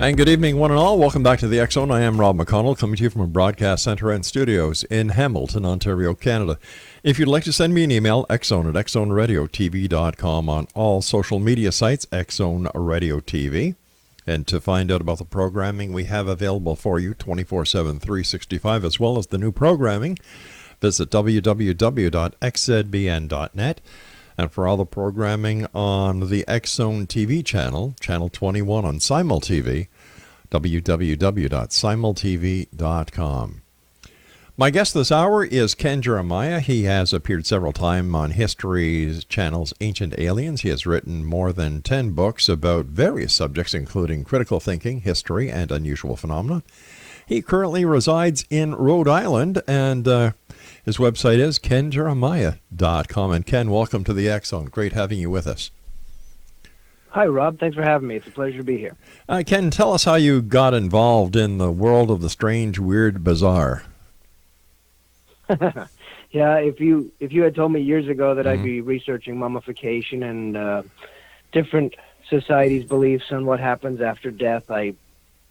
And good evening, one and all. Welcome back to the X Zone. I am Rob McConnell, coming to you from a broadcast center and studios in Hamilton, Ontario, Canada. If you'd like to send me an email, xzone@xzoneradiotv.com, on all social media sites, X Zone Radio TV. And to find out about the programming we have available for you 24/7, 365, as well as the new programming, visit www.xzbn.net. And for all the programming on the X Zone TV channel, channel 21 on Simul TV, www.simultv.com. My guest this hour is Ken Jeremiah. He has appeared several times on History Channel's Ancient Aliens. He has written more than 10 books about various subjects, including critical thinking, history, and unusual phenomena. He currently resides in Rhode Island, and his website is kenjeremiah.com. And Ken, welcome to the X Zone. Great having you with us. Hi, Rob. Thanks for having me. It's a pleasure to be here. Ken, tell us how you got involved in the world of the strange, weird, bizarre. Yeah, if you had told me years ago that I'd be researching mummification and different societies' beliefs on what happens after death, I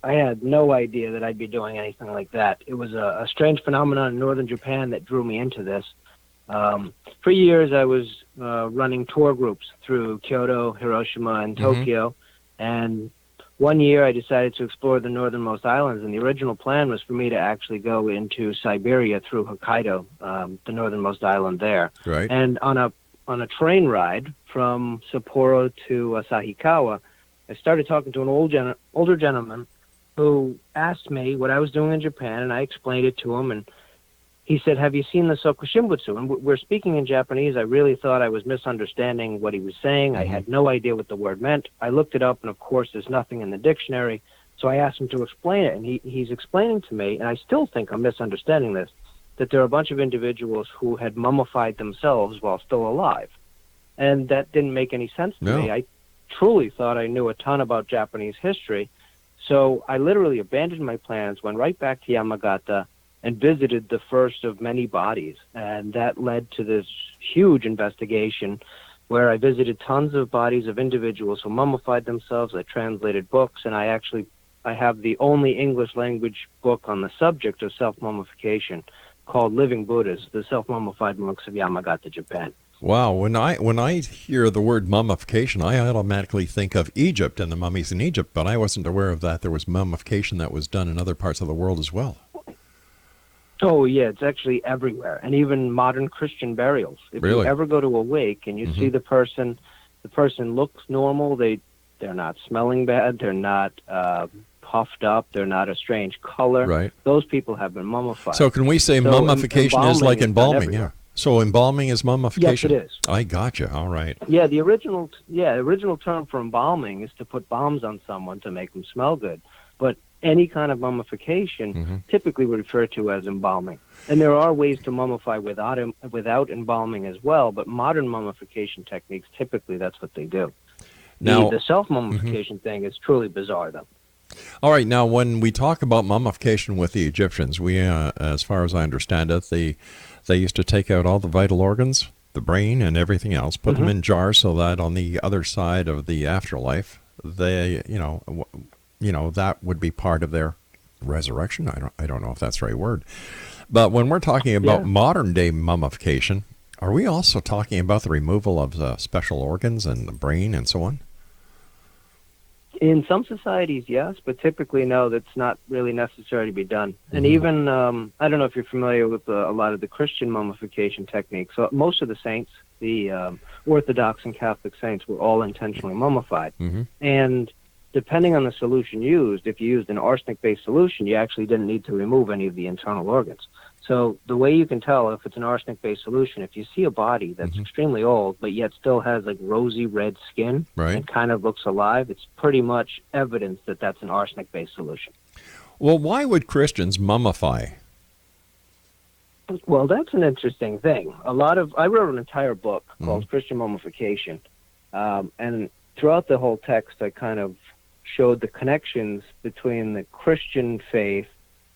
had no idea that I'd be doing anything like that. It was a strange phenomenon in northern Japan that drew me into this. For years, I was running tour groups through Kyoto, Hiroshima, and Tokyo. And one year, I decided to explore the northernmost islands. And the original plan was for me to actually go into Siberia through Hokkaido, the northernmost island there. Right. And on a train ride from Sapporo to Asahikawa, I started talking to an older gentleman who asked me what I was doing in Japan, and I explained it to him, and he said, "Have you seen the Sokushimbutsu?" And we're speaking in Japanese. I really thought I was misunderstanding what he was saying. I had no idea what the word meant. I looked it up, and of course, there's nothing in the dictionary. So I asked him to explain it, and he's explaining to me, and I still think I'm misunderstanding this, that there are a bunch of individuals who had mummified themselves while still alive. And that didn't make any sense to me. I truly thought I knew a ton about Japanese history. So I literally abandoned my plans, went right back to Yamagata, and visited the first of many bodies. And that led to this huge investigation where I visited tons of bodies of individuals who mummified themselves. I translated books, and I have the only English language book on the subject of self-mummification called Living Buddhas, the Self-Mummified Monks of Yamagata, Japan. Wow, when I hear the word mummification, I automatically think of Egypt and the mummies in Egypt, but I wasn't aware of that. There was mummification that was done in other parts of the world as well. Oh, yeah, it's actually everywhere, and even modern Christian burials. If you ever go to a wake and you see the person looks normal, they're not smelling bad, they're not puffed up, they're not a strange color. Right. Those people have been mummified. So can we say mummification is like embalming? Yeah. So embalming is mummification? Yes, it is. I gotcha. All right. Yeah, the original term for embalming is to put bombs on someone to make them smell good. But any kind of mummification typically we refer to as embalming. And there are ways to mummify without embalming as well, but modern mummification techniques, typically that's what they do. Now, the self-mummification thing is truly bizarre, though. All right. Now, when we talk about mummification with the Egyptians, we, as far as I understand it, they used to take out all the vital organs, the brain and everything else, put them in jars so that on the other side of the afterlife, they, that would be part of their resurrection. I don't know if that's the right word. But when we're talking about modern day mummification, are we also talking about the removal of special organs and the brain and so on? In some societies, yes, but typically, no, that's not really necessary to be done. And even, I don't know if you're familiar with a lot of the Christian mummification techniques. So most of the saints, the Orthodox and Catholic saints, were all intentionally mummified. And depending on the solution used, if you used an arsenic-based solution, you actually didn't need to remove any of the internal organs. So the way you can tell if it's an arsenic-based solution, if you see a body that's extremely old, but yet still has like rosy red skin and kind of looks alive, it's pretty much evidence that that's an arsenic-based solution. Well, why would Christians mummify? Well, that's an interesting thing. I wrote an entire book called Christian Mummification, and throughout the whole text, I kind of showed the connections between the Christian faith.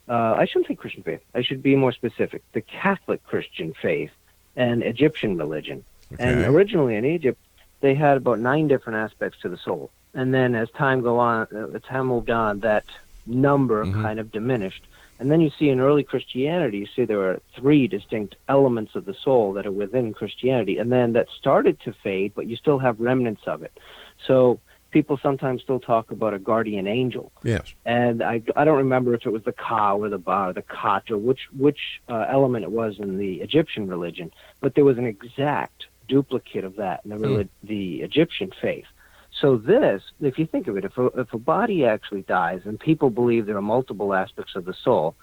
I shouldn't say Christian faith. I should be more specific. The Catholic Christian faith and Egyptian religion. Okay. And originally in Egypt, they had about 9 different aspects to the soul. And then as time moved on, that number kind of diminished. And then you see in early Christianity, you see there are 3 distinct elements of the soul that are within Christianity. And then that started to fade, but you still have remnants of it. So people sometimes still talk about a guardian angel. Yes. And I don't remember if it was the Ka or the Ba or the Kat or which element it was in the Egyptian religion, but there was an exact duplicate of that in the Egyptian faith. So this, if you think of it, if a body actually dies, and people believe there are multiple aspects of the soul,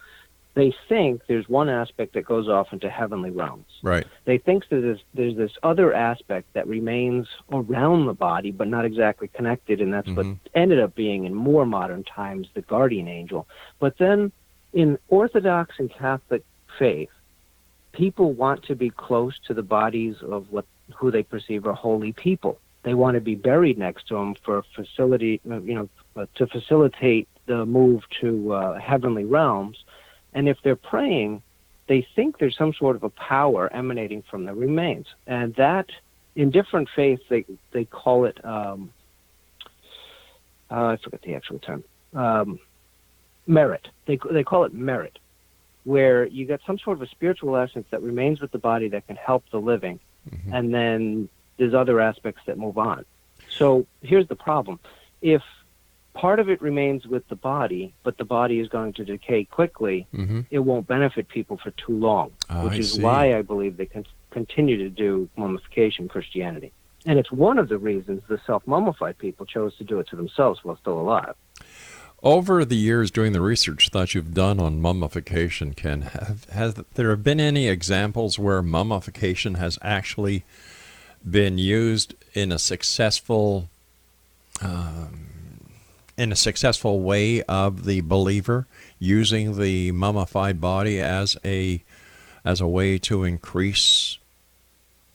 they think there's one aspect that goes off into heavenly realms. Right. They think that there's this other aspect that remains around the body, but not exactly connected, and that's what ended up being in more modern times the guardian angel. But then in Orthodox and Catholic faith, people want to be close to the bodies of who they perceive are holy people. They want to be buried next to them for to facilitate the move to heavenly realms. And if they're praying, they think there's some sort of a power emanating from the remains. And that, in different faiths, they call it, I forget the actual term, merit. They call it merit, where you get some sort of a spiritual essence that remains with the body that can help the living. And then there's other aspects that move on. So here's the problem. If part of it remains with the body, but the body is going to decay quickly, it won't benefit people for too long, which is why I believe they can continue to do mummification Christianity. And it's one of the reasons the self-mummified people chose to do it to themselves while still alive. Over the years doing the research that you've done on mummification, Ken, have there been any examples where mummification has actually been used in a successful way of the believer, using the mummified body as a way to increase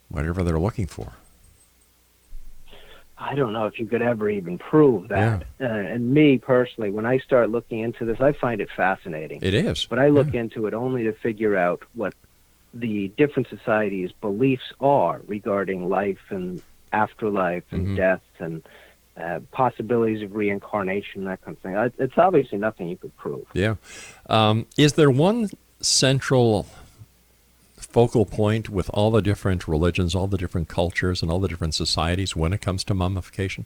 whatever they're looking for? I don't know if you could ever even prove that. And me personally, when I start looking into this, I find it fascinating. It is. But I look into it only to figure out what the different societies' beliefs are regarding life and afterlife and death and possibilities of reincarnation, that kind of thing. It's obviously nothing you could prove. Yeah. Is there one central focal point with all the different religions, all the different cultures, and all the different societies when it comes to mummification?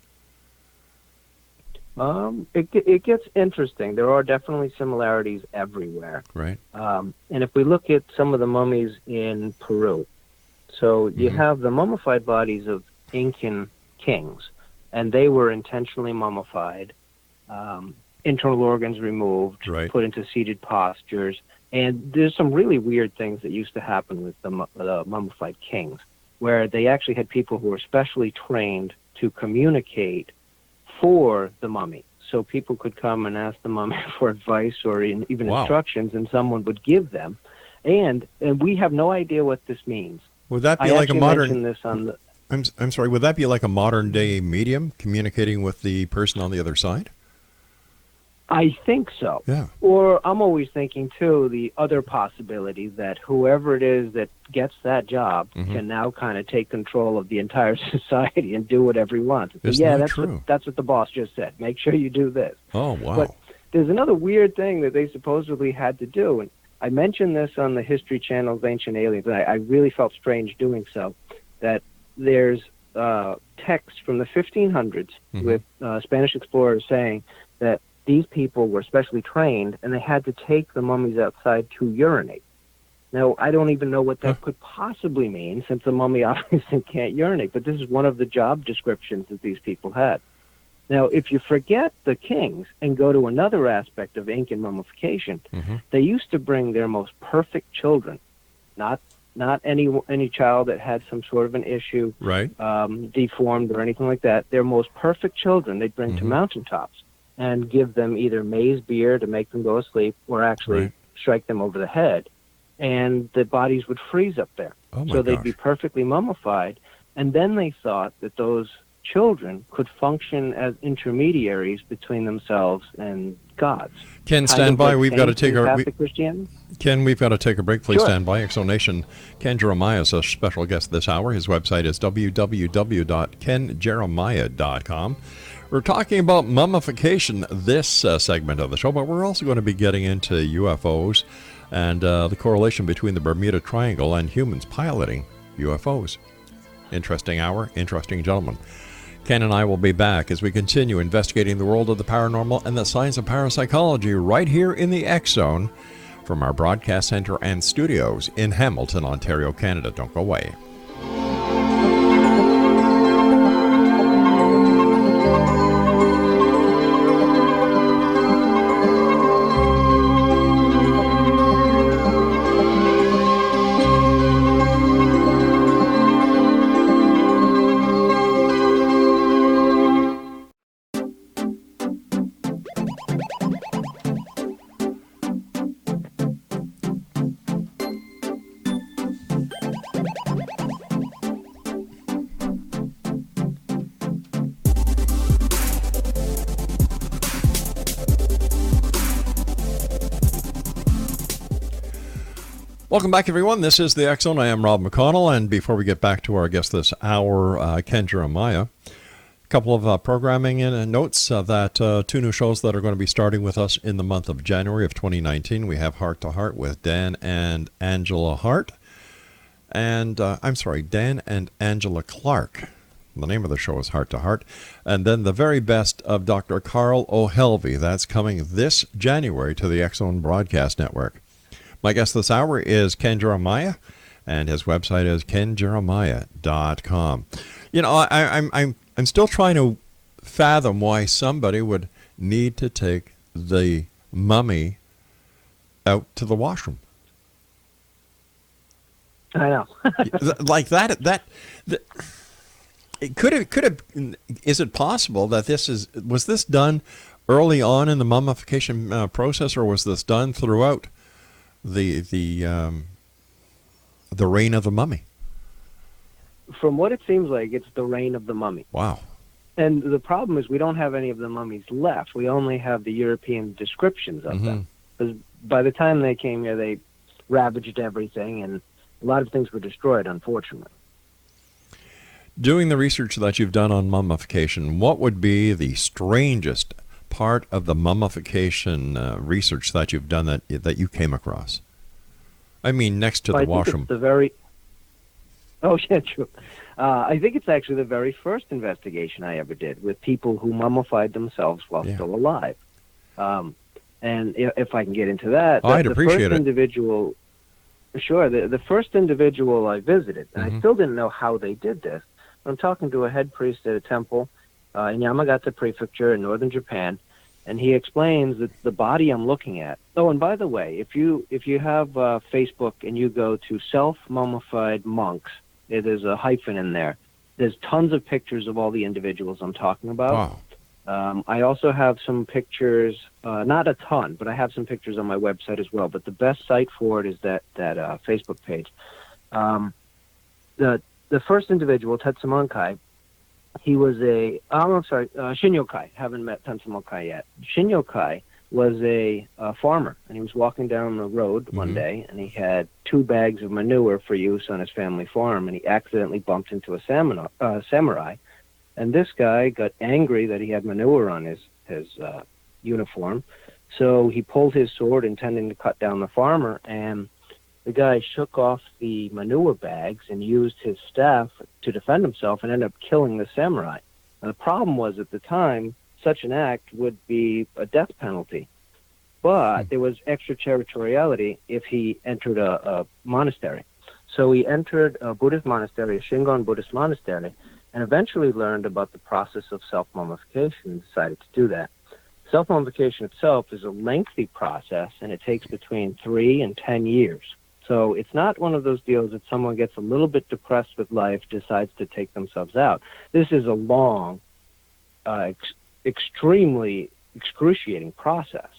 It gets interesting. There are definitely similarities everywhere. Right. And if we look at some of the mummies in Peru, so you have the mummified bodies of Incan kings, and they were intentionally mummified, internal organs removed, put into seated postures. And there's some really weird things that used to happen with the mummified kings, where they actually had people who were specially trained to communicate for the mummy. So people could come and ask the mummy for advice or even instructions, and someone would give them. And we have no idea what this means. Would that be like a modern? This on the, I'm sorry. Would that be like a modern day medium communicating with the person on the other side? I think so. Yeah. Or I'm always thinking, too, the other possibility that whoever it is that gets that job can now kind of take control of the entire society and do whatever he wants. That's what the boss just said. Make sure you do this. Oh, wow. But there's another weird thing that they supposedly had to do, and I mentioned this on the History Channel's Ancient Aliens, and I really felt strange doing so, that there's text from the 1500s with Spanish explorers saying that these people were specially trained, and they had to take the mummies outside to urinate. Now, I don't even know what that could possibly mean, since the mummy obviously can't urinate, but this is one of the job descriptions that these people had. Now, if you forget the kings and go to another aspect of Incan mummification, they used to bring their most perfect children, not any child that had some sort of an issue, deformed or anything like that. Their most perfect children they'd bring to mountaintops and give them either maize beer to make them go asleep or actually strike them over the head, and the bodies would freeze up there. So they'd be perfectly mummified, and then they thought that those children could function as intermediaries between themselves and gods. Ken, stand by. We've got to take our Ken, we've got to take a break. Please stand by. Exonation. Ken Jeremiah is a special guest this hour. His website is www.kenjeremiah.com. We're talking about mummification this segment of the show, but we're also going to be getting into UFOs and the correlation between the Bermuda Triangle and humans piloting UFOs. Interesting hour, interesting gentleman. Ken and I will be back as we continue investigating the world of the paranormal and the science of parapsychology right here in the X Zone from our broadcast center and studios in Hamilton, Ontario, Canada. Don't go away. Welcome back, everyone. This is the X Zone. I am Rob McConnell, and before we get back to our guest this hour, Ken Jeremiah, a couple of programming and notes that two new shows that are going to be starting with us in the month of January of 2019. We have Heart to Heart with Dan and Angela Hart, and Dan and Angela Clark. The name of the show is Heart to Heart. And then The Very Best of Dr. Carl O'Helvey. That's coming this January to the X Zone Broadcast Network. My guest this hour is Ken Jeremiah, and his website is kenjeremiah.com. You know, I'm still trying to fathom why somebody would need to take the mummy out to the washroom. I know. Like that it could have. Is it possible that was this done early on in the mummification process, or was this done throughout the reign of the mummy? From what it seems like, it's the reign of the mummy. Wow. And the problem is we don't have any of the mummies left. We only have the European descriptions of them. Because by the time they came here, they ravaged everything, and a lot of things were destroyed, unfortunately. Doing the research that you've done on mummification, what would be the strangest part of the mummification research that you've done that you came across? I mean, next to the washroom. Oh, yeah, true. I think it's actually the very first investigation I ever did with people who mummified themselves while still alive. And if I can get into that, I'd appreciate it. The first individual I visited, and I still didn't know how they did this. I'm talking to a head priest at a temple in Yamagata Prefecture in northern Japan, and he explains that the body I'm looking at. Oh, and by the way, if you have Facebook and you go to self-mummified monks, there's a hyphen in there. There's tons of pictures of all the individuals I'm talking about. Wow. I also have some pictures, not a ton, but I have some pictures on my website as well. But the best site for it is that Facebook page. The first individual, Tetsumonkai, he was Shinyokai. Haven't met Tetsumonkai yet. Shinyokai was a farmer, and he was walking down the road one day, and he had 2 bags of manure for use on his family farm, and he accidentally bumped into a samurai. And this guy got angry that he had manure on his uniform, so he pulled his sword intending to cut down the farmer, and the guy shook off the manure bags and used his staff to defend himself and ended up killing the samurai. And the problem was, at the time, such an act would be a death penalty. But there was extraterritoriality if he entered a monastery. So he entered a Buddhist monastery, a Shingon Buddhist monastery, and eventually learned about the process of self-mummification and decided to do that. Self-mummification itself is a lengthy process, and it takes between 3 and 10 years. So it's not one of those deals that someone gets a little bit depressed with life, decides to take themselves out. This is a long, extremely excruciating process.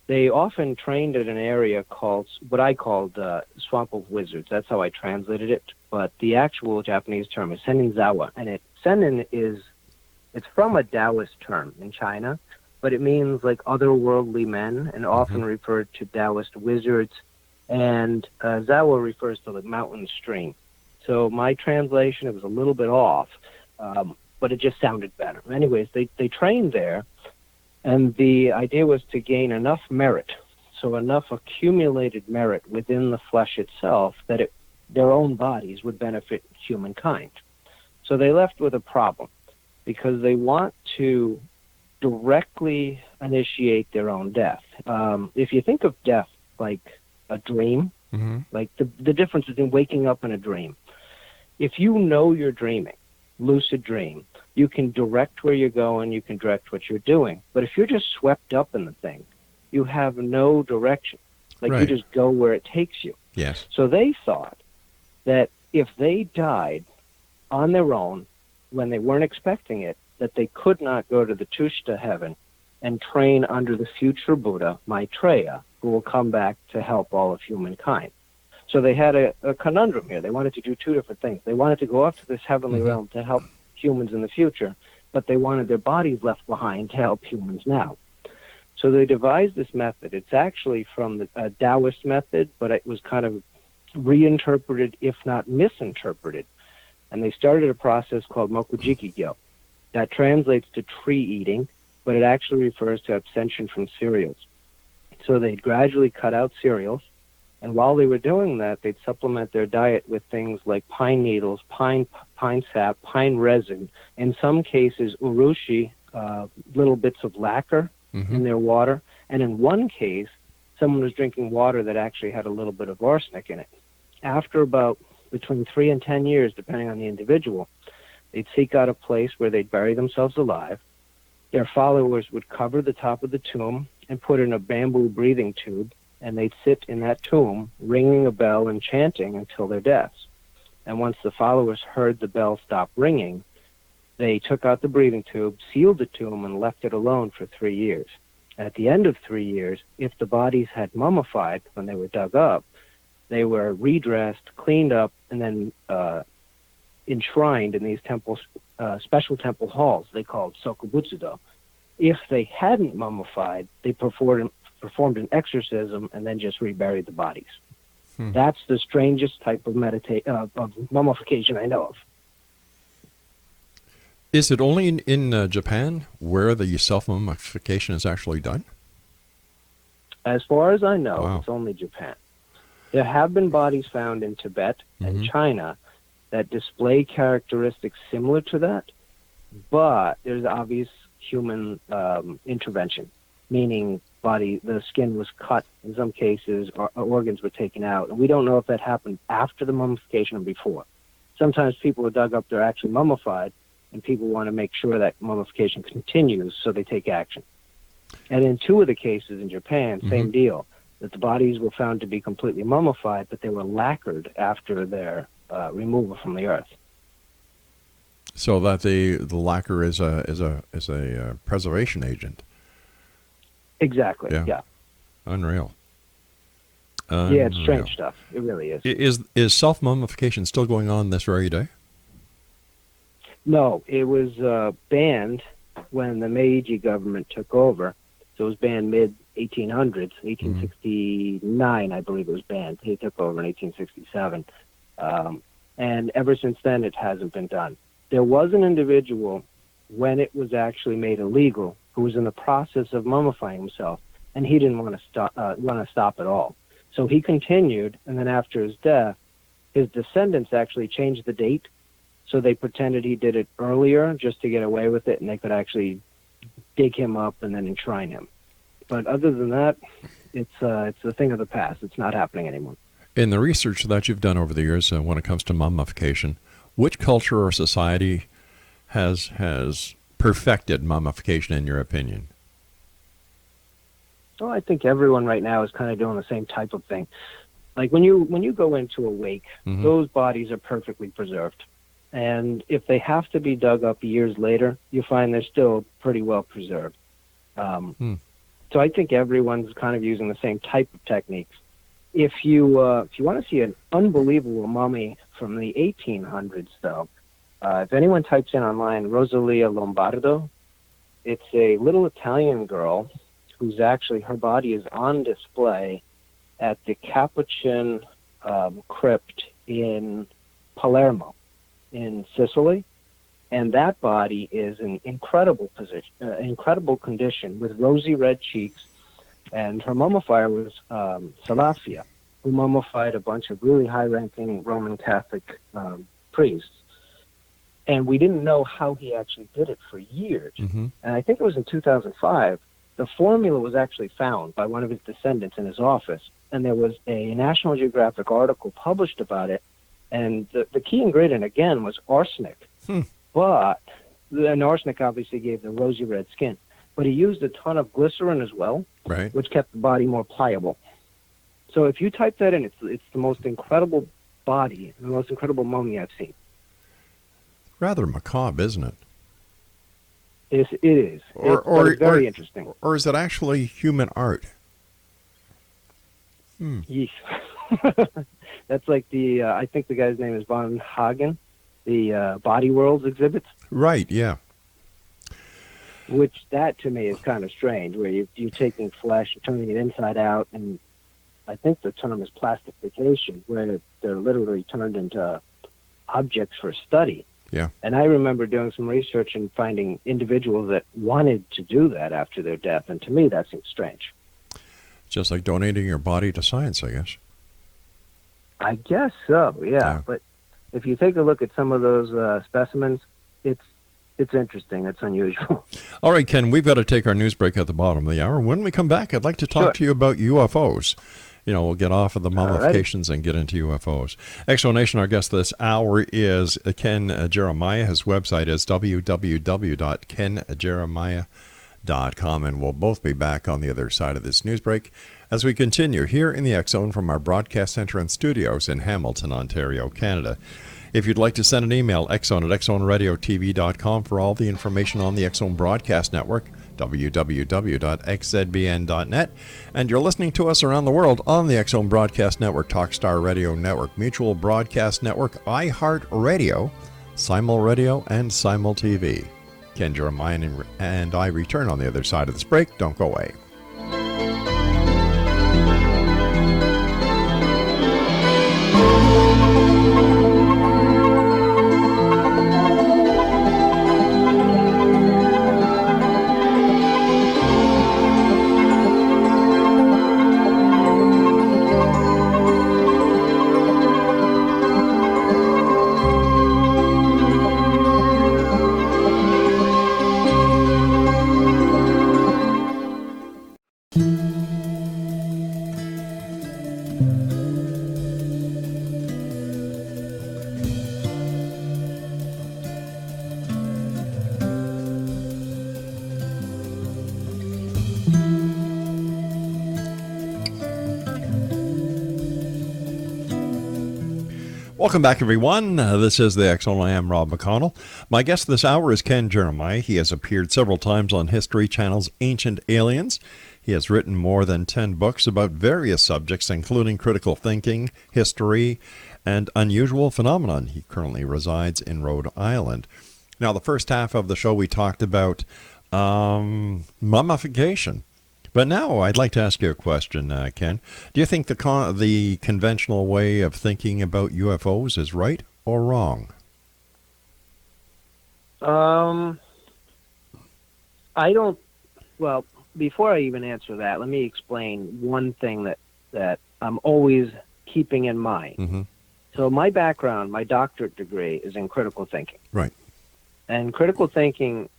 They often trained at an area called, what I called Swamp of Wizards. That's how I translated it. But the actual Japanese term is Senin-zawa. And it's from a Taoist term in China, but it means like otherworldly men, and often referred to Taoist wizards. And Zawa refers to the mountain stream. So my translation, it was a little bit off. but it just sounded better. Anyways, they trained there, and the idea was to gain enough merit, so enough accumulated merit within the flesh itself that their own bodies would benefit humankind. So they left with a problem, because they want to directly initiate their own death. If you think of death like a dream, like the difference between waking up and a dream, if you know you're dreaming, lucid dream, you can direct where you're going, you can direct what you're doing. But if you're just swept up in the thing, you have no direction. Like Right. you just go where it takes you. Yes. So they thought that if they died on their own when they weren't expecting it, that they could not go to the Tushta heaven and train under the future Buddha, Maitreya, who will come back to help all of humankind. So they had a conundrum here. They wanted to do two different things. They wanted to go up to this heavenly realm to help humans in the future, but they wanted their bodies left behind to help humans now. So they devised this method. It's actually from the Taoist method, but it was kind of reinterpreted, if not misinterpreted. And they started a process called Mokujiki-gyo. That translates to tree eating, but it actually refers to abstention from cereals. So they'd gradually cut out cereals, and while they were doing that, they'd supplement their diet with things like pine needles, pine sap, pine resin, in some cases urushi, little bits of lacquer in their water, and in one case, someone was drinking water that actually had a little bit of arsenic in it. After about between 3 and 10 years, depending on the individual, they'd seek out a place where they'd bury themselves alive. Their followers would cover the top of the tomb and put in a bamboo breathing tube, and they'd sit in that tomb, ringing a bell and chanting until their deaths. And once the followers heard the bell stop ringing, they took out the breathing tube, sealed the tomb, and left it alone for 3 years. At the end of 3 years, if the bodies had mummified when they were dug up, they were redressed, cleaned up, and then enshrined in these temples, special temple halls they called Sokubutsudo. If they hadn't mummified, they performed an exorcism and then just reburied the bodies. That's the strangest type of of mummification I know of. Is it only in Japan where the self-mummification is actually done? As far as I know, Wow. It's only Japan. There have been bodies found in Tibet and China that display characteristics similar to that, but there's obvious human intervention, meaning the skin was cut in some cases, or organs were taken out, and we don't know if that happened after the mummification or before. Sometimes people are dug up, they're actually mummified, and people want to make sure that mummification continues, so they take action. And in 2 of the cases in Japan, same deal, that the bodies were found to be completely mummified, but they were lacquered after their removal from the earth. So that the lacquer is a preservation agent. Exactly. Yeah. Unreal. Yeah, it's strange stuff. It really is. Is self-mummification still going on this very day? No, it was banned when the Meiji government took over. So it was banned mid-1800s, 1869, I believe it was banned. He took over in 1867. And ever since then, it hasn't been done. There was an individual, when it was actually made illegal, who was in the process of mummifying himself, and he didn't want to stop at all. So he continued, and then after his death, his descendants actually changed the date, so they pretended he did it earlier just to get away with it, and they could actually dig him up and then enshrine him. But other than that, it's a thing of the past. It's not happening anymore. In the research that you've done over the years when it comes to mummification, which culture or society has perfected mummification in your opinion? Well, I think everyone right now is kind of doing the same type of thing. Like when you go into a wake, those bodies are perfectly preserved. And if they have to be dug up years later, you find they're still pretty well preserved. So I think everyone's kind of using the same type of techniques. If you want to see an unbelievable mummy from the 1800s, though, if anyone types in online Rosalia Lombardo, it's a little Italian girl who's actually, her body is on display at the Capuchin crypt in Palermo in Sicily. And that body is in incredible incredible condition, with rosy red cheeks. And her mummifier was Salafia, who mummified a bunch of really high-ranking Roman Catholic priests. And we didn't know how he actually did it for years. Mm-hmm. And I think it was in 2005, the formula was actually found by one of his descendants in his office. And there was a National Geographic article published about it. And the key ingredient, again, was arsenic. But and arsenic obviously gave the rosy red skin. But he used a ton of glycerin as well, Right. which kept the body more pliable. So if you type that in, it's the most incredible body, the most incredible mummy I've seen. Rather macabre, isn't it? It is. But it's very interesting. Or is it actually human art? Yeesh. That's like I think the guy's name is Von Hagen, the Body Worlds exhibits. Right, yeah. Which that to me is kind of strange, where you're taking flesh and turning it inside out, and I think the term is plastification, where they're literally turned into objects for study. Yeah. And I remember doing some research and finding individuals that wanted to do that after their death, and to me that seems strange. Just like donating your body to science, I guess. I guess so, yeah. But if you take a look at some of those specimens, it's interesting. It's unusual. All right, Ken, we've got to take our news break at the bottom of the hour. When we come back, I'd like to talk to you about UFOs. You know, we'll get off of the mummifications and get into UFOs. Explanation, our guest this hour is Ken Jeremiah. His website is www.kenjeremiah.com, and we'll both be back on the other side of this news break as we continue here in the X Zone from our broadcast center and studios in Hamilton, Ontario, Canada. If you'd like to send an email, xzone@xzoneradiotv.com for all the information on the X Zone Broadcast Network, www.xzbn.net. And you're listening to us around the world on the X Zone Broadcast Network, Talkstar Radio Network, Mutual Broadcast Network, iHeart Radio, Simul Radio, and Simul TV. Ken Jeremiah and I return on the other side of this break. Don't go away. Welcome back, everyone. This is the X Zone. I am Rob McConnell. My guest this hour is Ken Jeremiah. He has appeared several times on History Channel's Ancient Aliens. He has written more than 10 books about various subjects, including critical thinking, history, and unusual phenomenon. He currently resides in Rhode Island. Now, the first half of the show, we talked about mummification. But now I'd like to ask you a question, Ken. Do you think the conventional way of thinking about UFOs is right or wrong? I don't. Well, before I even answer that, let me explain one thing that I'm always keeping in mind. Mm-hmm. So my background, my doctorate degree, is in critical thinking. Right. And critical thinking,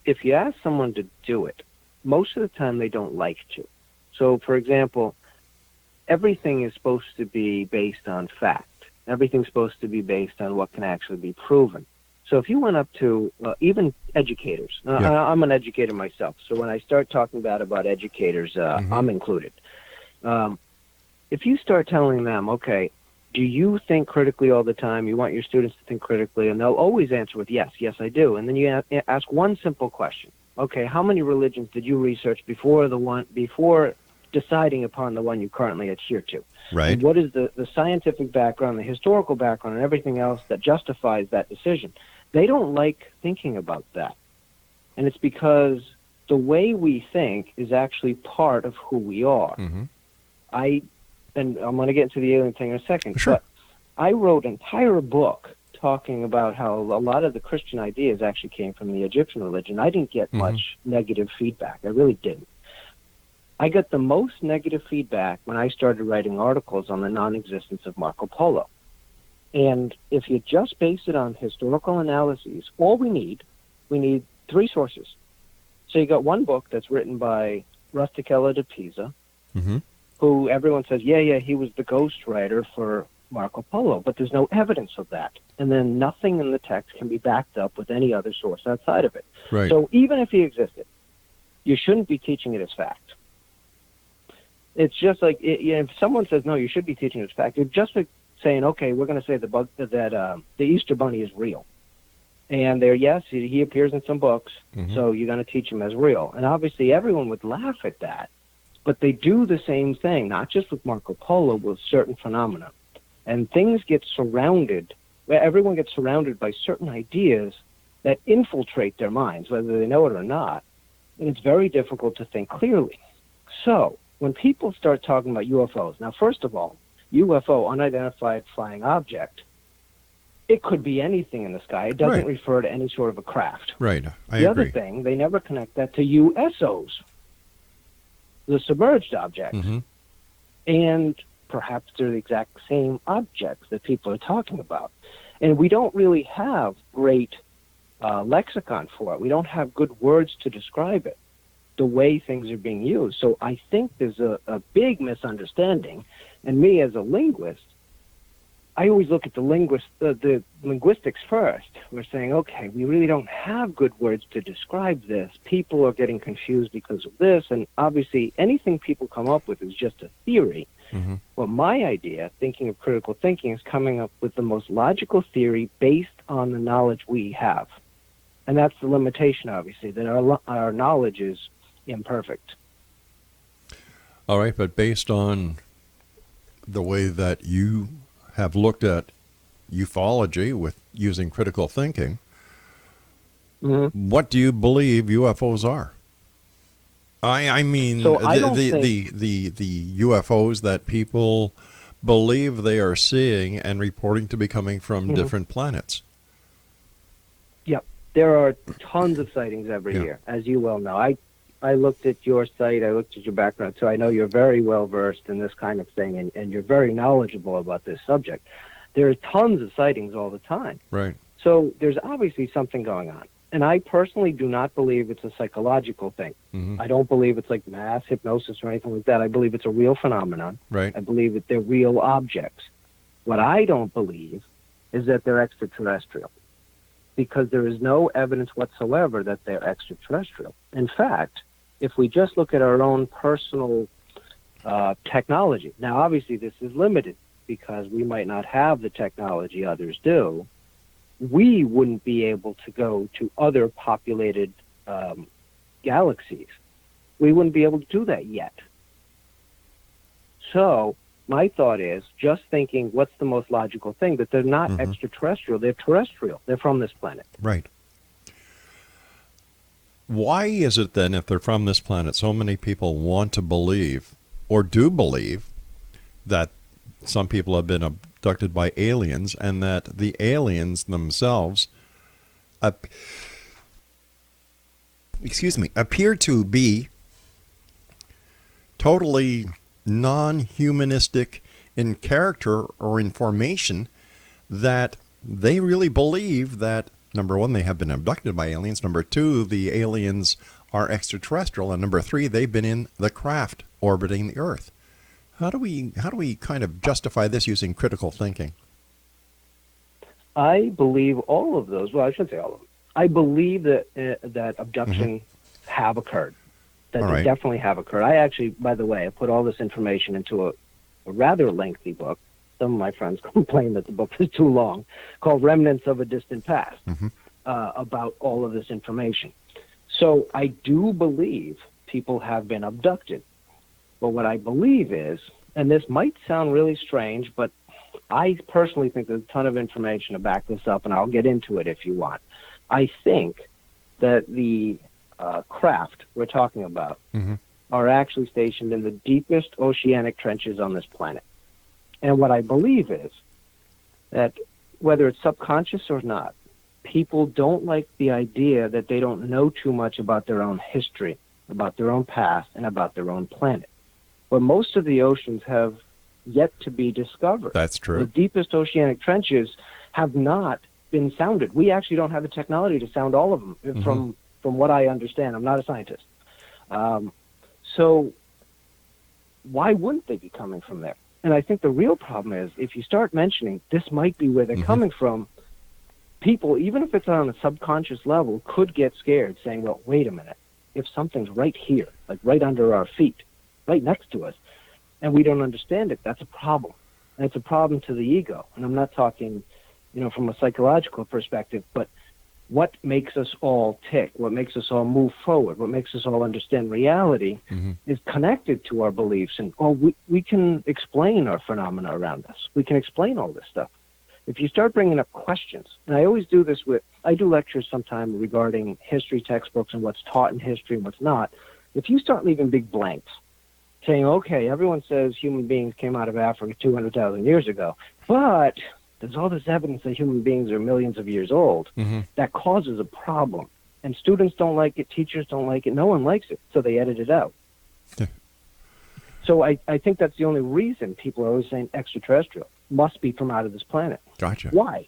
if you ask someone to do it, most of the time they don't like to. So, for example, everything is supposed to be based on fact. Everything's supposed to be based on what can actually be proven. So if you went up to even educators, I'm an educator myself, so when I start talking about educators, I'm included. If you start telling them, okay, do you think critically all the time? You want your students to think critically, and they'll always answer with yes, I do. And then you ask one simple question. Okay, how many religions did you research before deciding upon the one you currently adhere to? Right. And what is the scientific background, the historical background, and everything else that justifies that decision? They don't like thinking about that. And it's because the way we think is actually part of who we are. Mm-hmm. And I'm going to get into the alien thing in a second, Sure. but I wrote an entire book talking about how a lot of the Christian ideas actually came from the Egyptian religion, I didn't get much negative feedback. I really didn't. I got the most negative feedback when I started writing articles on the non-existence of Marco Polo. And if you just base it on historical analyses, all we need 3 sources. So you got one book that's written by Rustichello de Pisa, who everyone says, he was the ghostwriter for Marco Polo, but there's no evidence of that. And then nothing in the text can be backed up with any other source outside of it. Right. So even if he existed, you shouldn't be teaching it as fact. It's just like, if someone says, no, you should be teaching it as fact, you're just like saying, okay, we're going to say that the Easter Bunny is real. And he appears in some books, so you're going to teach him as real. And obviously everyone would laugh at that, but they do the same thing, not just with Marco Polo, with certain phenomena. And things get surrounded, everyone gets surrounded by certain ideas that infiltrate their minds, whether they know it or not. And it's very difficult to think clearly. So when people start talking about UFOs, now, first of all, UFO, unidentified flying object, it could be anything in the sky. It doesn't refer to any sort of a craft. Right. I agree. agree. Other thing, they never connect that to USOs, the submerged objects. And perhaps they're the exact same objects that people are talking about. And we don't really have great lexicon for it. We don't have good words to describe it, the way things are being used. So I think there's a big misunderstanding. And me as a linguist, I always look at the linguistics first. We're saying, okay, we really don't have good words to describe this. People are getting confused because of this. And obviously anything people come up with is just a theory. Well, my idea, thinking of critical thinking, is coming up with the most logical theory based on the knowledge we have. And that's the limitation, obviously, that our knowledge is imperfect. All right, but based on the way that you have looked at ufology with using critical thinking, what do you believe UFOs are? I mean, so I don't the UFOs that people believe they are seeing and reporting to be coming from different planets. Yep. There are tons of sightings every year, as you well know. I looked at your site, I looked at your background, so I know you're very well versed in this kind of thing, and you're very knowledgeable about this subject. There are tons of sightings all the time. Right. So there's obviously something going on. And I personally do not believe it's a psychological thing. I don't believe it's like mass hypnosis or anything like that. I believe it's a real phenomenon. Right. I believe that they're real objects. What I don't believe is that they're extraterrestrial, because there is no evidence whatsoever that they're extraterrestrial. In fact, if we just look at our own personal technology, now obviously this is limited because we might not have the technology others do. We wouldn't be able to go to other populated galaxies. We wouldn't be able to do that yet. So my thought is just thinking, what's the most logical thing? That they're not extraterrestrial. They're terrestrial. They're from this planet. Right. Why is it then, if they're from this planet, so many people want to believe or do believe that some people have been abducted by aliens, and that the aliens themselves appear to be totally non-humanistic in character or in formation, that they really believe that, number one, they have been abducted by aliens, number two, the aliens are extraterrestrial, and number three, they've been in the craft orbiting the Earth? How do we kind of justify this using critical thinking? I believe all of those. Well, I shouldn't say all of them. I believe that abductions have occurred. That they definitely have occurred. I actually, by the way, I put all this information into a rather lengthy book. Some of my friends complain that the book is too long, called Remnants of a Distant Past, about all of this information. So I do believe people have been abducted. But what I believe is, and this might sound really strange, but I personally think there's a ton of information to back this up, and I'll get into it if you want. I think that the craft we're talking about are actually stationed in the deepest oceanic trenches on this planet. And what I believe is that whether it's subconscious or not, people don't like the idea that they don't know too much about their own history, about their own past, and about their own planet. But most of the oceans have yet to be discovered. That's true. The deepest oceanic trenches have not been sounded. We actually don't have the technology to sound all of them, from what I understand. I'm not a scientist. So why wouldn't they be coming from there? And I think the real problem is, if you start mentioning this might be where they're coming from, people, even if it's on a subconscious level, could get scared, saying, well, wait a minute, if something's right here, like right under our feet, right next to us, and we don't understand it, that's a problem. And it's a problem to the ego. And I'm not talking, from a psychological perspective, but what makes us all tick, what makes us all move forward, what makes us all understand reality is connected to our beliefs. And we can explain our phenomena around us. We can explain all this stuff. If you start bringing up questions, and I always do this I do lectures sometime regarding history textbooks and what's taught in history and what's not. If you start leaving big blanks, saying, okay, everyone says human beings came out of Africa 200,000 years ago, but there's all this evidence that human beings are millions of years old, that causes a problem. And students don't like it, teachers don't like it, no one likes it, so they edit it out. So I think that's the only reason people are always saying extraterrestrial. Must be from out of this planet. Gotcha. Why?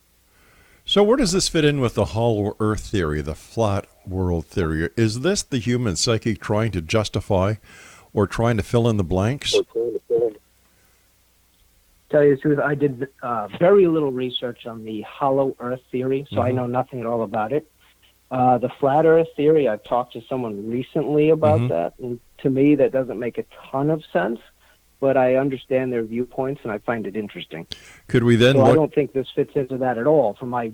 So where does this fit in with the hollow earth theory, the flat world theory? Is this the human psyche trying to justify or trying to fill in the blanks? Tell you the truth, I did very little research on the hollow earth theory, so I know nothing at all about it. The flat earth theory, I've talked to someone recently about that, and to me that doesn't make a ton of sense, but I understand their viewpoints and I find it interesting. Could we then I don't think this fits into that at all from my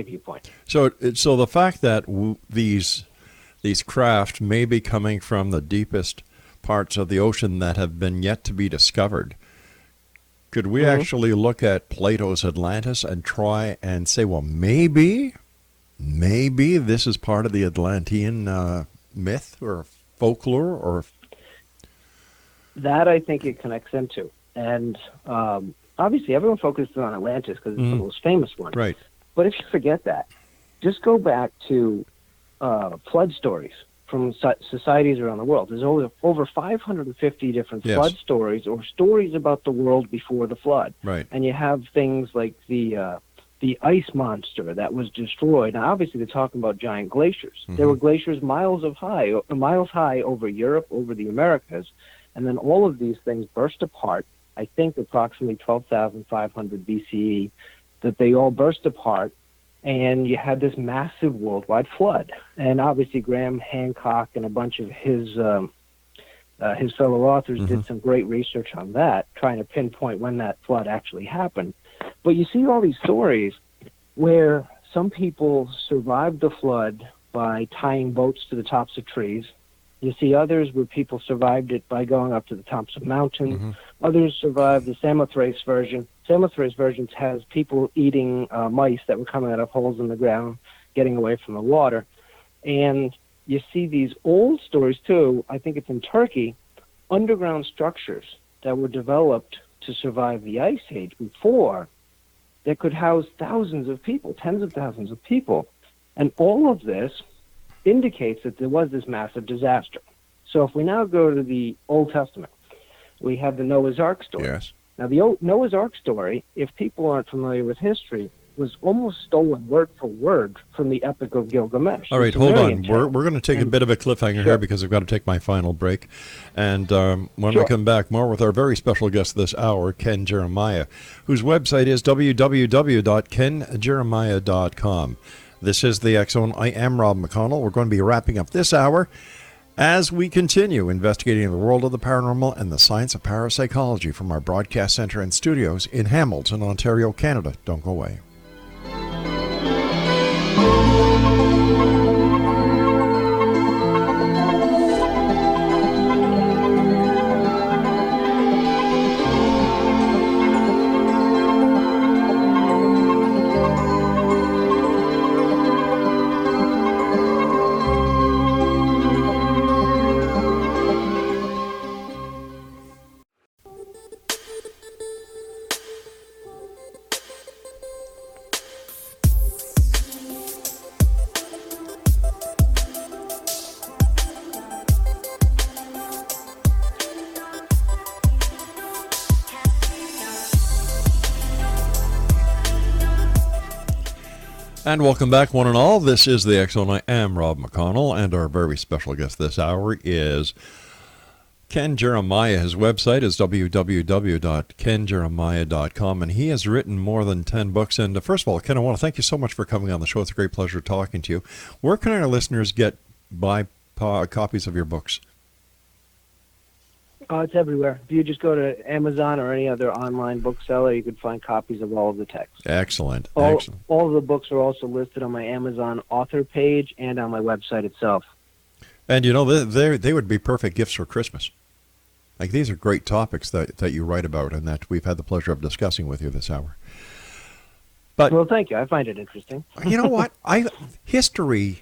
viewpoint. So the fact that these craft may be coming from the deepest parts of the ocean that have been yet to be discovered, could we actually look at Plato's Atlantis and try and say, well, maybe this is part of the Atlantean myth or folklore? Or that I think it connects into. And obviously everyone focuses on Atlantis because it's the most famous one. Right. But if you forget that, just go back to flood stories from societies around the world. There's over 550 different flood stories or stories about the world before the flood. Right. And you have things like the ice monster that was destroyed. Now, obviously, they're talking about giant glaciers. There were glaciers miles high over Europe, over the Americas, and then all of these things burst apart. I think approximately 12,500 BCE, that they all burst apart, and you had this massive worldwide flood. And obviously, Graham Hancock and a bunch of his fellow authors did some great research on that, trying to pinpoint when that flood actually happened. But you see all these stories where some people survived the flood by tying boats to the tops of trees. You see others where people survived it by going up to the tops of mountains. Others survived the Samothrace version. Samothrace version has people eating mice that were coming out of holes in the ground, getting away from the water. And you see these old stories, too. I think it's in Turkey, underground structures that were developed to survive the Ice Age before that could house thousands of people, tens of thousands of people. And all of this indicates that there was this massive disaster. So if we now go to the Old Testament, we have the Noah's Ark story. Yes. Now, the old Noah's Ark story, if people aren't familiar with history, was almost stolen word for word from the Epic of Gilgamesh. All right, hold on. We're going to take a bit of a cliffhanger here because I've got to take my final break. And when we come back, more with our very special guest this hour, Ken Jeremiah, whose website is www.kenjeremiah.com. This is the X Zone. I am Rob McConnell. We're going to be wrapping up this hour as we continue investigating the world of the paranormal and the science of parapsychology from our broadcast center and studios in Hamilton, Ontario, Canada. Don't go away. And welcome back, one and all. This is the X Zone. I am Rob McConnell, and our very special guest this hour is Ken Jeremiah. His website is www.kenjeremiah.com, and he has written more than 10 books. And first of all, Ken, I want to thank you so much for coming on the show. It's a great pleasure talking to you. Where can our listeners buy copies of your books? Oh, it's everywhere. If you just go to Amazon or any other online bookseller, you can find copies of all of the texts. Excellent. All Excellent. of the books are also listed on my Amazon author page and on my website itself. And, you know, they would be perfect gifts for Christmas. Like, these are great topics that you write about and that we've had the pleasure of discussing with you this hour. But, well, thank you. I find it interesting. You know what? History...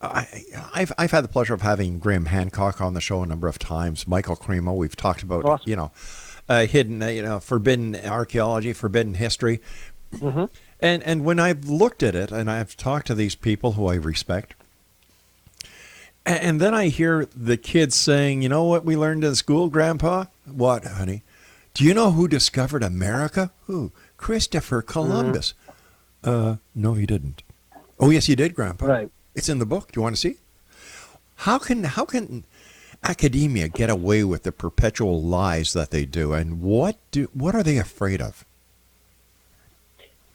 I've had the pleasure of having Graham Hancock on the show a number of times. Michael Cremo, we've talked about, awesome. Hidden, forbidden archaeology, forbidden history. Mm-hmm. And when I've looked at it and I've talked to these people who I respect, and then I hear the kids saying, you know what we learned in school, Grandpa? What, honey? Do you know who discovered America? Who? Christopher Columbus. Mm-hmm. No, he didn't. Oh, yes, he did, Grandpa. Right. It's in the book. Do you want to see? How can academia get away with the perpetual lies that they do, and what are they afraid of?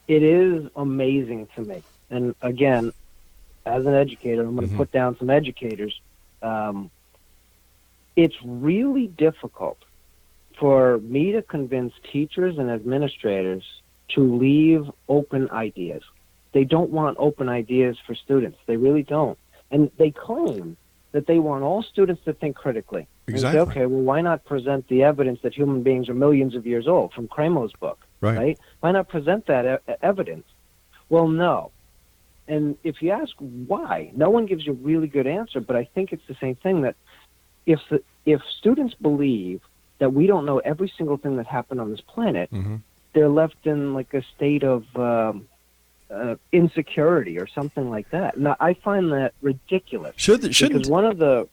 It is amazing to me. And again, as an educator, I'm going to put down some educators. It's really difficult for me to convince teachers and administrators to leave open ideas. They don't want open ideas for students. They really don't. And they claim that they want all students to think critically. Exactly. And say, okay, well, why not present the evidence that human beings are millions of years old from Cremo's book, right? Why not present that evidence? Well, no. And if you ask why, no one gives you a really good answer, but I think it's the same thing, that if students believe that we don't know every single thing that happened on this planet, they're left in like a state of insecurity or something like that. Now, I find that ridiculous. Because one of the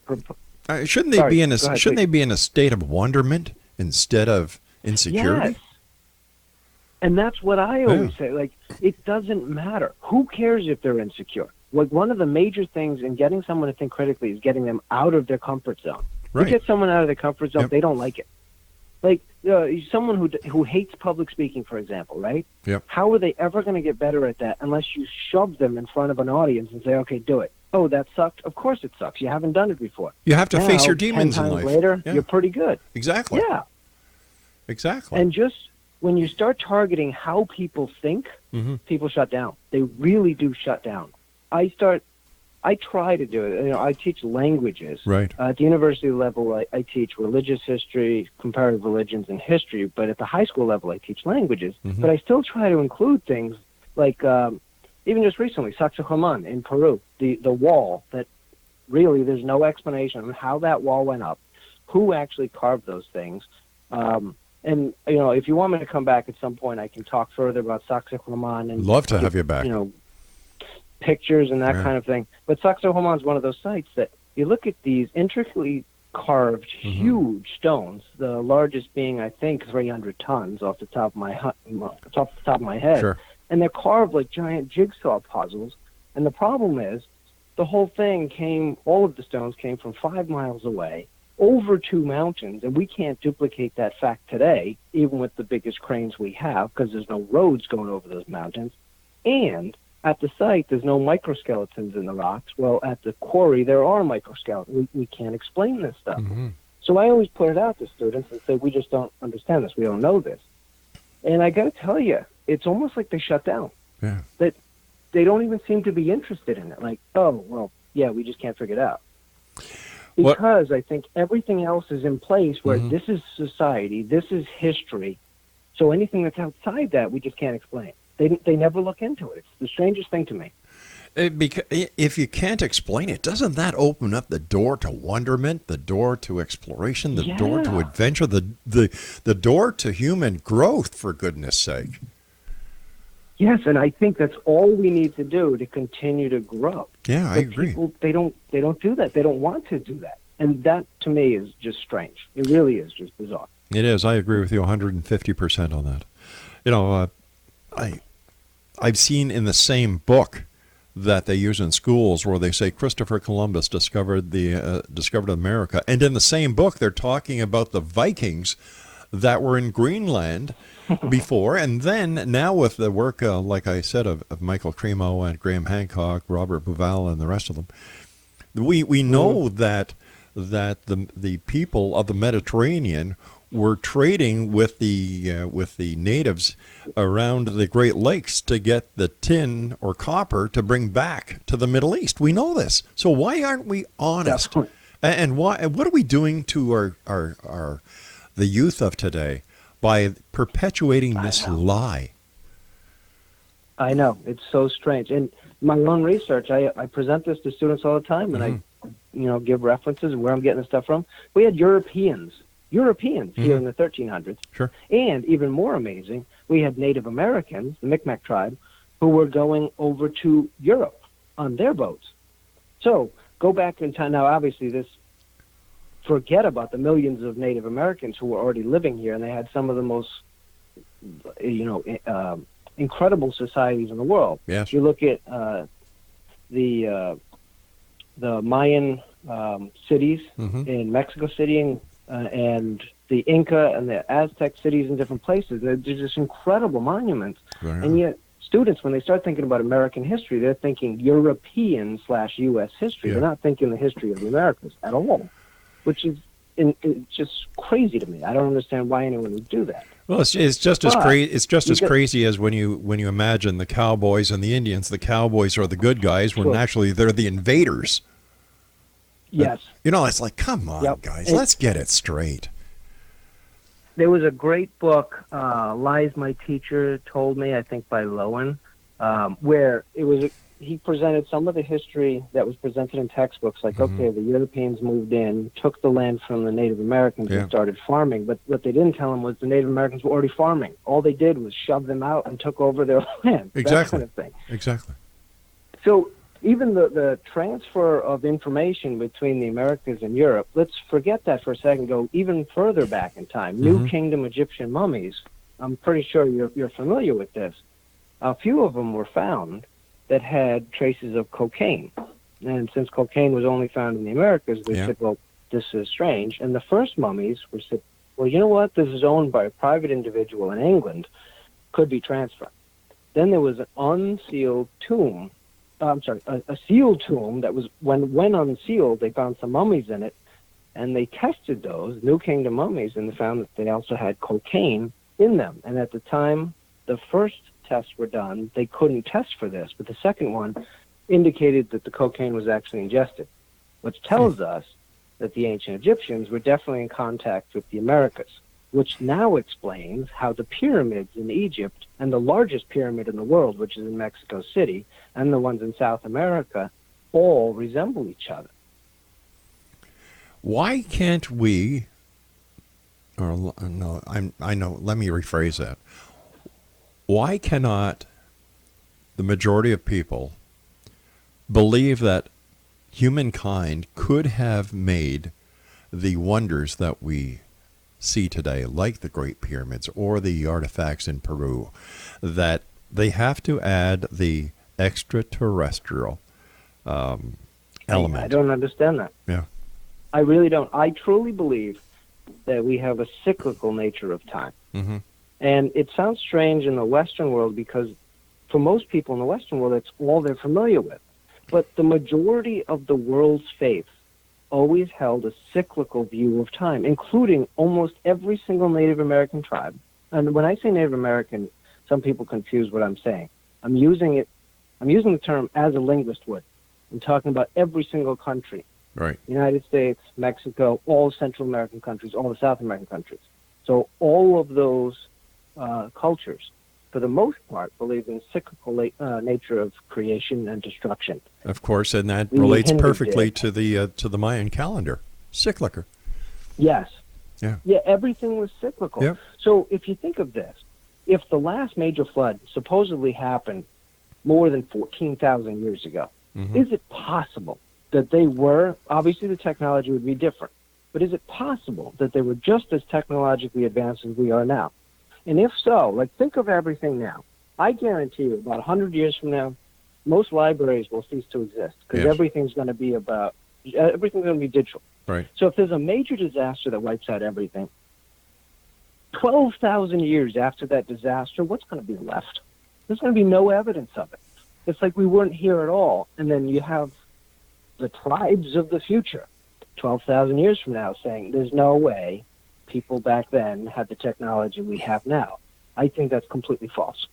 shouldn't they be in a state of wonderment instead of insecurity? Yes. And that's what I always say. Like, it doesn't matter. Who cares if they're insecure? Like, one of the major things in getting someone to think critically is getting them out of their comfort zone. Right. You get someone out of their comfort zone, they don't like it. Like, someone who hates public speaking, for example, right? Yep. How are they ever going to get better at that unless you shove them in front of an audience and say, okay, do it? Oh, that sucked? Of course it sucks. You haven't done it before. You have to face your demons 10 in times life. Later, you're pretty good. Exactly. Yeah. Exactly. And just when you start targeting how people think, people shut down. They really do shut down. I try to do it. I teach languages. Right. At the university level, I teach religious history, comparative religions, and history. But at the high school level, I teach languages. But I still try to include things like, even just recently, Sacsayhuaman in Peru, the wall that really there's no explanation on how that wall went up, who actually carved those things. And, if you want me to come back at some point, I can talk further about Sacsayhuaman. And love to have you back. Pictures and that kind of thing. But Sacsayhuaman is one of those sites that you look at these intricately carved, huge stones. The largest being, I think, 300 tons off the top of my head. Sure. And they're carved like giant jigsaw puzzles. And the problem is, the whole thing all of the stones came from 5 miles away, over 2 mountains, and we can't duplicate that fact today, even with the biggest cranes we have, because there's no roads going over those mountains. And at the site, there's no microskeletons in the rocks. Well, at the quarry, there are microskeletons. We can't explain this stuff. So I always put it out to students and say, we just don't understand this. We don't know this. And I got to tell you, it's almost like they shut down. Yeah. That they don't even seem to be interested in it. Like, oh, well, yeah, we just can't figure it out. Because I think everything else is in place where this is society, this is history. So anything that's outside that, we just can't explain. They never look into it. It's the strangest thing to me. Because if you can't explain it, doesn't that open up the door to wonderment, the door to exploration, the door to adventure, the door to human growth, for goodness sake? Yes, and I think that's all we need to do to continue to grow. Yeah, I agree. People, they don't do that. They don't want to do that. And that, to me, is just strange. It really is just bizarre. It is. I agree with you 150% on that. I've seen in the same book that they use in schools where they say Christopher Columbus discovered America, and in the same book they're talking about the Vikings that were in Greenland before, and then now with the work, like I said, of Michael Cremo and Graham Hancock, Robert Bouval, and the rest of them, we know that the people of the Mediterranean were trading with the natives around the Great Lakes to get the tin or copper to bring back to the Middle East. We know this. So why aren't we honest? Definitely. And what are we doing to our the youth of today by perpetuating this lie? I know. It's so strange. In my own research, I present this to students all the time, and I give references of where I'm getting the stuff from. We had Europeans here in the 1300s. Sure. And even more amazing, we had Native Americans, the Micmac tribe, who were going over to Europe on their boats. So go back in time. Now, obviously, forget about the millions of Native Americans who were already living here, and they had some of the most, incredible societies in the world. Yes. You look at the Mayan cities in Mexico City and the Inca and the Aztec cities in different places. They're just incredible monuments. Right. And yet students, when they start thinking about American history, they're thinking European/U.S. history. Yeah. They're not thinking the history of the Americas at all, which is it's just crazy to me. I don't understand why anyone would do that. Well, it's just as crazy. It's just as crazy as when you imagine the cowboys and the Indians. The cowboys are the good guys when actually they're the invaders. Yes. It's like, come on, guys, let's get it straight. There was a great book, Lies My Teacher Told Me, I think by Lowen, where he presented some of the history that was presented in textbooks, like, okay, the Europeans moved in, took the land from the Native Americans and started farming, but what they didn't tell him was the Native Americans were already farming. All they did was shove them out and took over their land. Exactly. That kind of thing. Exactly. So even the transfer of information between the Americas and Europe, let's forget that for a second, go even further back in time. New Kingdom Egyptian mummies, I'm pretty sure you're familiar with this. A few of them were found that had traces of cocaine. And since cocaine was only found in the Americas, they said, well, this is strange. And the first mummies were said, well, you know what? This is owned by a private individual in England. Could be transferred. Then there was an unsealed tomb. A sealed tomb that was, when unsealed, they found some mummies in it, and they tested those New Kingdom mummies, and they found that they also had cocaine in them. And at the time the first tests were done, they couldn't test for this, but the second one indicated that the cocaine was actually ingested, which tells us that the ancient Egyptians were definitely in contact with the Americas, which now explains how the pyramids in Egypt and the largest pyramid in the world, which is in Mexico City, and the ones in South America, all resemble each other. Why can't we, or no, I know, let me rephrase that. Why cannot the majority of people believe that humankind could have made the wonders that we see today, like the Great Pyramids or the artifacts in Peru, that they have to add the extraterrestrial element? I don't understand that. Yeah. I really don't. I truly believe that we have a cyclical nature of time. Mm-hmm. And it sounds strange in the Western world because for most people in the Western world, it's all they're familiar with. But the majority of the world's faith always held a cyclical view of time, including almost every single Native American tribe. And when I say Native American, some people confuse what I'm saying. I'm using the term as a linguist would. I'm talking about every single country. Right. United States, Mexico, all Central American countries, all the South American countries. So all of those cultures, for the most part, believe in cyclical nature of creation and destruction. Of course, and that relates perfectly to the Mayan calendar, cyclical. Yes. Yeah. Yeah, everything was cyclical. Yep. So if you think of this, if the last major flood supposedly happened more than 14,000 years ago, is it possible that they were, obviously the technology would be different, but is it possible that they were just as technologically advanced as we are now? And if so, like, think of everything now. I guarantee you, about 100 years from now, most libraries will cease to exist because Yes. everything's going to be digital. Right. So if there's a major disaster that wipes out everything, 12,000 years after that disaster, what's going to be left? There's going to be no evidence of it. It's like we weren't here at all. And then you have the tribes of the future, 12,000 years from now, saying there's no way people back then had the technology we have now. I think that's completely false.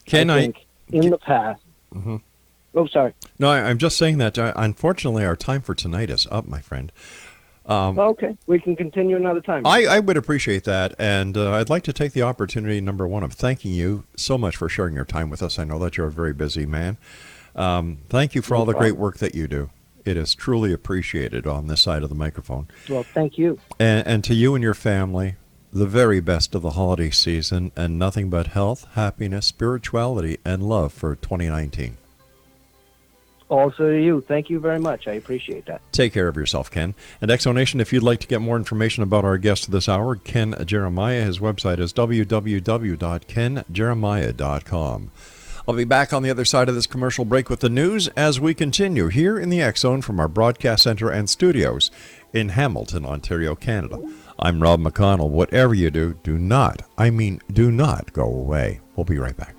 Can I think in the past... Mm-hmm. Oh, sorry. No, I'm just saying that, unfortunately, our time for tonight is up, my friend. Okay, we can continue another time. I would appreciate that, and I'd like to take the opportunity, number one, of thanking you so much for sharing your time with us. I know that you're a very busy man. Thank you for all the great work that you do. It is truly appreciated on this side of the microphone. Well, thank you. And to you and your family, the very best of the holiday season, and nothing but health, happiness, spirituality, and love for 2019. Also to you. Thank you very much. I appreciate that. Take care of yourself, Ken. And Exonation, if you'd like to get more information about our guest this hour, Ken Jeremiah, his website is www.kenjeremiah.com. I'll be back on the other side of this commercial break with the news as we continue here in the X Zone from our broadcast center and studios in Hamilton, Ontario, Canada. I'm Rob McConnell. Whatever you do, do not go away. We'll be right back.